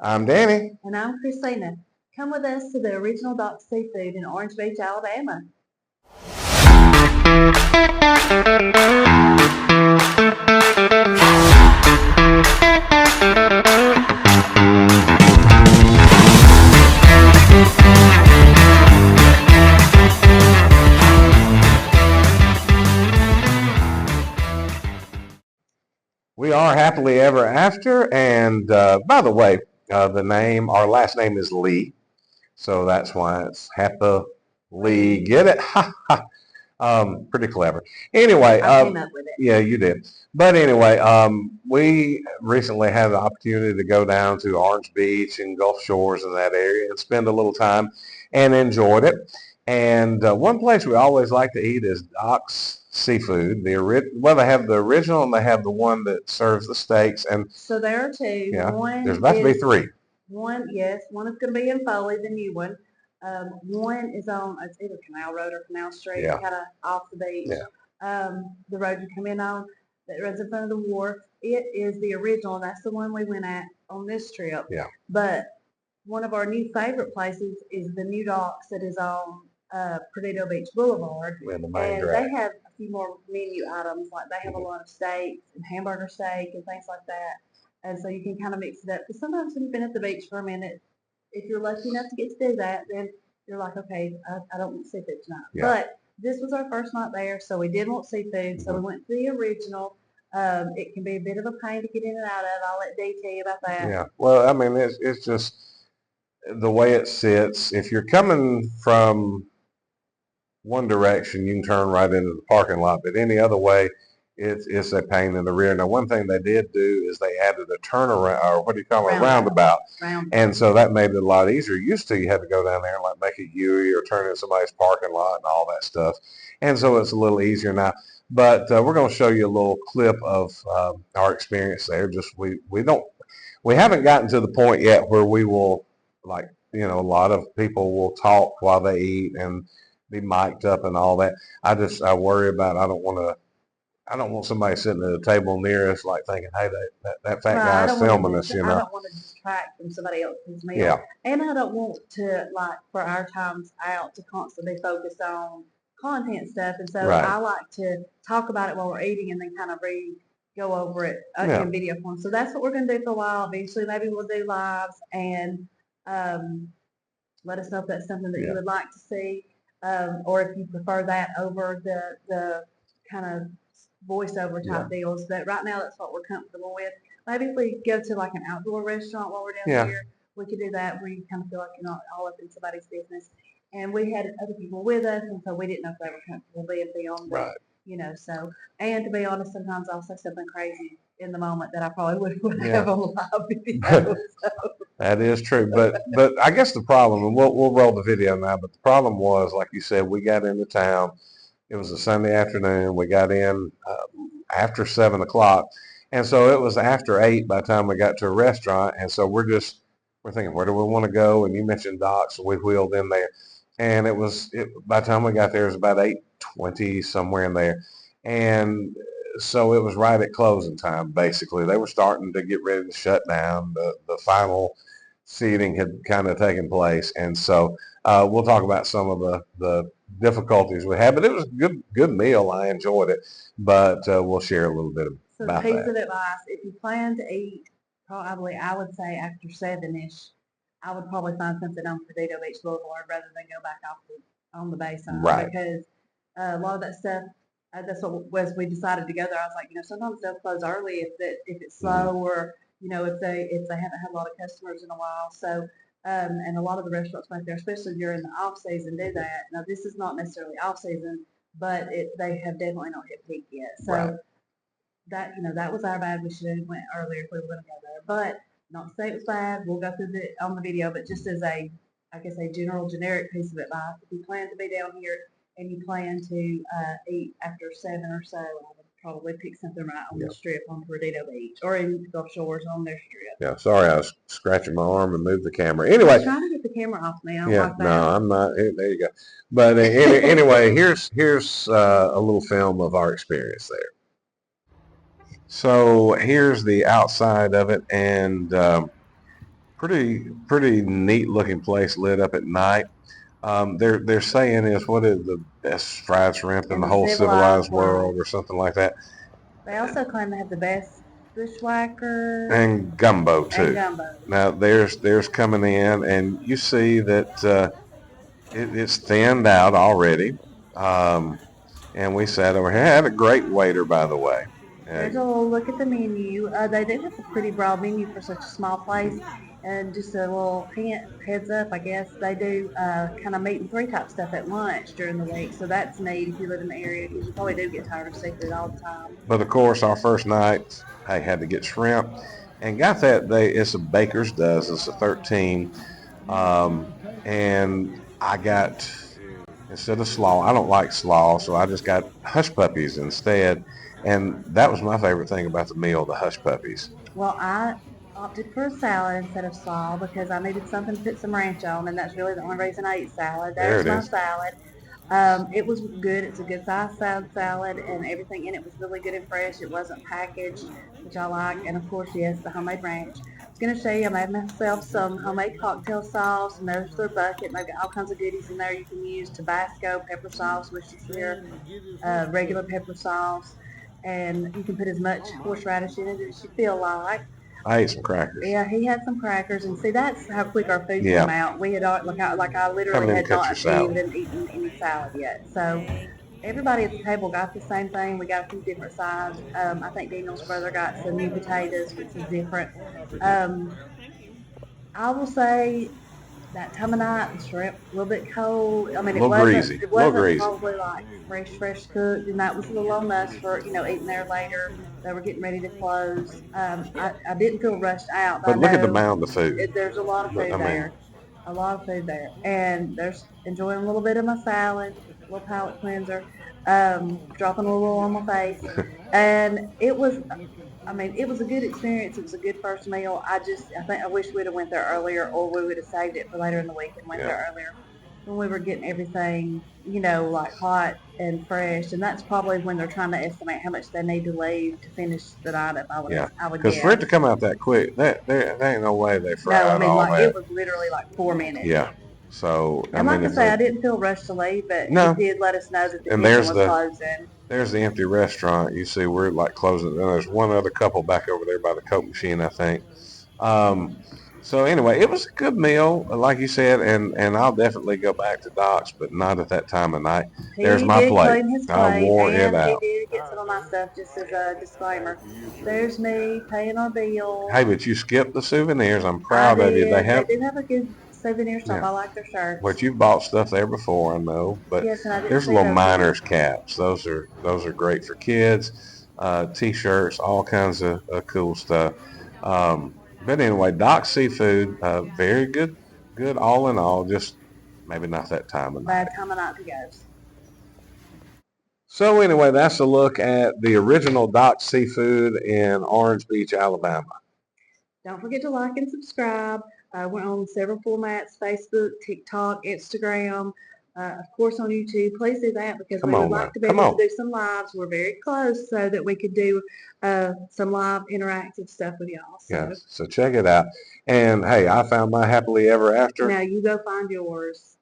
I'm Danny. And I'm Christina. Come with us to the original Doc Seafood in Orange Beach, Alabama. We are happily ever after, and by the way, our last name is Lee, so that's why it's Happi-LEE. Get it? Ha ha. Pretty clever. Anyway, I came up with it. yeah, you did. But anyway, we recently had the opportunity to go down to Orange Beach and Gulf Shores in that area and spend a little time and enjoyed it. And one place we always like to eat is Doc's Seafood. They have the original and they have the one that serves the steaks. And so there are two. Yeah, one there's about to be three. One is going to be in Foley, the new one. One is on, it's either Canal Road or Canal Street, Yeah. kind of off the beach. Yeah. The road you come in on that runs in front of the wharf. It is the original, and that's the one we went at on this trip. Yeah. But one of our new favorite places is the new docks that is on Perdido Beach Boulevard. In the main and drag. They have a few more menu items, like they have a lot of steaks and hamburger steak and things like that. And so you can kind of mix it up. Because sometimes when you've been at the beach for a minute, if you're lucky enough to get to do that, then you're like, okay, I don't want seafood tonight. Yeah. But this was our first night there, so we did want seafood. So we went to the original. It can be a bit of a pain to get in and out of. I'll let Dee tell you about that. Yeah. Well, I mean, it's just the way it sits. If you're coming from one direction, you can turn right into the parking lot, but any other way, it's a pain in the rear. Now, one thing they did do is they added a turnaround, or what do you call it, roundabout. And so that made it a lot easier. Used to, you had to go down there and like make a U or turn in somebody's parking lot and all that stuff. And so it's a little easier now. But we're going to show you a little clip of our experience there. Just we haven't gotten to the point yet where we will, like, a lot of people will talk while they eat and be mic'd up and all that. I worry about, I don't want somebody sitting at a table near us like thinking, hey, that fat guy's filming us, I don't want to distract from somebody else's meal. Yeah. And I don't want to, like, for our times out, to constantly focus on content stuff. And so I like to talk about it while we're eating and then kind of go over it in video form. So that's what we're going to do for a while. Eventually, maybe we'll do lives and let us know if that's something that you would like to see. Or if you prefer that over the kind of voiceover type deals. But right now, that's what we're comfortable with. Maybe if we go to like an outdoor restaurant while we're down here, we could do that where you kind of feel like you're not all up in somebody's business. And we had other people with us, and so we didn't know if they were comfortable being filmed. Right. So, and to be honest, sometimes I'll say something crazy in the moment that I probably wouldn't have on live video. So. That is true, but I guess the problem, and we'll roll the video now, but the problem was, like you said, we got into town. It was a Sunday afternoon. We got in after 7 o'clock, and so it was after 8 by the time we got to a restaurant. And so we're thinking, where do we want to go? And you mentioned Doc's, so we wheeled in there, and by the time we got there, it was about 8:20, somewhere in there, and so it was right at closing time. Basically, they were starting to get ready to shut down. The final seating had kind of taken place, and so we'll talk about some of the difficulties we had. But it was a good meal. I enjoyed it, but we'll share a little bit about that. So, piece of advice: if you plan to eat, probably I would say after 7-ish, I would probably find something on Perdido Beach Boulevard rather than go back on the Bayside, because a lot of that stuff. That's what as we decided to go there. I was like, sometimes they'll close early if it's slow, or if they haven't had a lot of customers in a while. So and a lot of the restaurants right there, especially during the off season, do that. Now this is not necessarily off season, but they have definitely not hit peak yet. So that was our bad. We should have went earlier if we were going to go there. But not to say it was bad. We'll go through on the video, but just as a generic piece of advice, if you plan to be down here and you plan to eat after 7 or so, I would probably pick something right on the strip on Perdido Beach or in Gulf Shores on their strip. Yeah, sorry, I was scratching my arm and moved the camera. Anyway, I'm trying to get the camera off me. I don't like that. No, I'm not. There you go. But anyway, here's a little film of our experience there. So here's the outside of it, and pretty neat looking place lit up at night. They're saying is what is the best fried shrimp in In the the whole civilized civilized world world. or something like that. They also claim they have the best bushwhacker And gumbo and too. gumbo. Now there's coming in, and you see that it's thinned out already. Um, and we sat over here. Had a great waiter, by the way. Uh, There's a little look at the menu. They do have a pretty broad menu for such a small place. And just a little heads up, I guess, they do kind of meat and three type stuff at lunch during the week. So that's neat if you live in the area because you probably do get tired of seafood all the time. but of course, our first night, I had to get shrimp, and got that. It's a baker's dozen. It's a 13, and I got instead of slaw. I don't like slaw, so I just got hush puppies instead. And that was my favorite thing about the meal, the hush puppies. Well, I opted for a salad instead of slaw because I needed something to put some ranch on, and that's really the only reason I eat salad. There There's it my is. salad. It was good. It's a good sized salad, and everything in it was really good and fresh. It wasn't packaged, which I like, and of course, yes, the homemade ranch. I was gonna show you. I made myself some homemade cocktail sauce, and there's their bucket. And they've got all kinds of goodies in there you can use: Tabasco, pepper sauce, Worcestershire, regular pepper sauce, and you can put as much horseradish in it as you feel like. I ate some crackers. Yeah, he had some crackers, and see, that's how quick our food Yeah. came out. We had like I literally Come in and had cut your not salad. even eaten any salad yet. So everybody at the table got the same thing. We got a few different sides. I think Daniel's brother got some new potatoes, which is different. Um, I will say that time of night, the shrimp a little bit cold. I mean, A little greasy. it A little wasn't greasy. probably like fresh cooked, and that was a little on us for eating there later. They were getting ready to close. I didn't feel rushed out. But I look at the know mound of food. there's a lot of Look, food I mean, there, a lot of food there, and there's enjoying a little bit of my salad, a little palate cleanser, dropping a little on my face, and it was. I mean, it was a good experience. It was a good first meal. I think I wish we'd have went there earlier, or we would have saved it for later in the week and went yeah. there earlier when we were getting everything, like hot and fresh. And that's probably when they're trying to estimate how much they need to leave to finish the night up. Yeah. I would Because for it guess. to come out that quick, there ain't no way they No, fried all like that. it was literally like 4 minutes. Yeah. So I And like mean, I say, I didn't feel rushed to leave, but no. it did let us know that the And kitchen was closing. there's the empty restaurant. You see, we're like closing. And there's one other couple back over there by the Coke machine, I think. So anyway, it was a good meal, like you said, and I'll definitely go back to Doc's, but not at that time of night. There's my He did plate. clean his I plate, wore it and he out. did get some of my stuff, just as a disclaimer. There's me paying our bill. Hey, but you skipped the souvenirs. I'm I proud of you. They did. They have, do have a good souvenir shop. yeah. I like their shirts. But you've bought stuff there before, I know. But Yes, and I didn't there's see little those miners ones. caps. Those are great for kids. T-shirts, all kinds of cool stuff. But anyway, Doc Seafood, very good all in all. Just maybe not that time of night. Bad time of night to go. So anyway, that's a look at the original Doc Seafood in Orange Beach, Alabama. Don't forget to like and subscribe. We're on several formats: Facebook, TikTok, Instagram, of course on YouTube. Please do that because Come we would on now. like to be Come able on. to do some lives. We're very close so that we could do some live interactive stuff with y'all. Yeah, so check it out. And hey, I found my happily ever after. Now you go find yours.